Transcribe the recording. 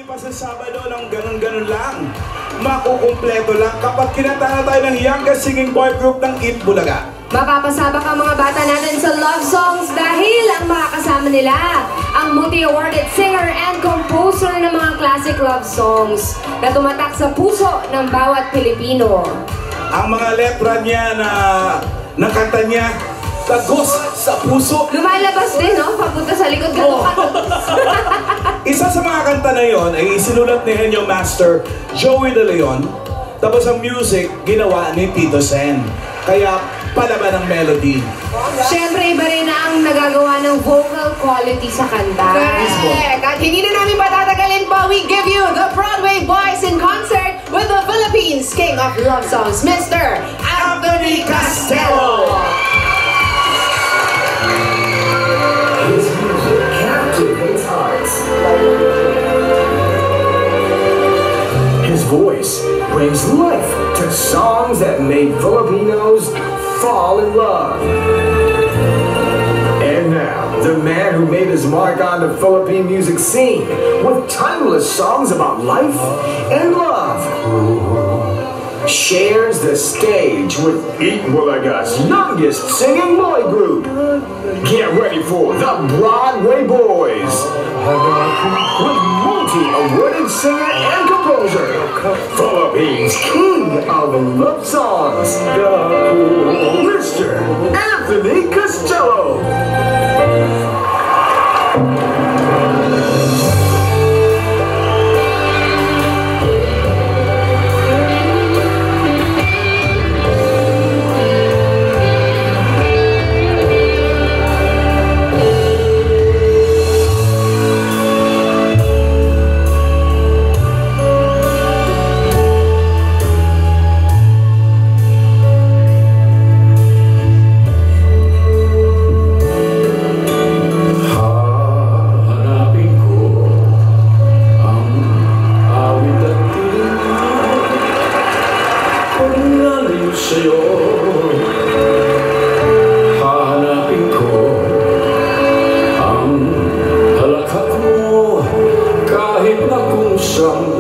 pa sa Sabado ng ganun-ganun lang. Makukumpleto lang kapag kinanta na tayo ng youngest singing boy group ng Eat Bulaga. Mapapasabak ang mga bata natin sa love songs dahil ang makakasama nila ang multi-awarded singer and composer ng mga classic love songs na tumatak sa puso ng bawat Pilipino. Ang mga letra niya na kanta niya, tagos sa puso. Lumalabas din, no? Papunta sa likod ka. Isa sa mga kanta na yon ay isinulat ni Henyo Master Joey De Leon. Tapos ang music, ginawa ni Tito Sen. Kaya palaban ang melody. Siyempre, iba rin na ang nagagawa ng vocal quality sa kanta. Correct! At hindi na namin patatagalin pa, we give you the Broadway Boys in concert with the Philippines King of Love Songs, Mr. Anthony Castelo! His music captivates hearts. His voice brings life to songs that made Filipinos fall in love. And now, the man who made his mark on the Philippine music scene with timeless songs about life and love shares the stage with Eat Bulaga's youngest singing boy group. Get ready for the Broadway Boys with multi-awarded singer and composer, Philippines King of Love Songs, Mr. Anthony Castelo. Hahanapin ko ang halakhak mo kahit na kung saan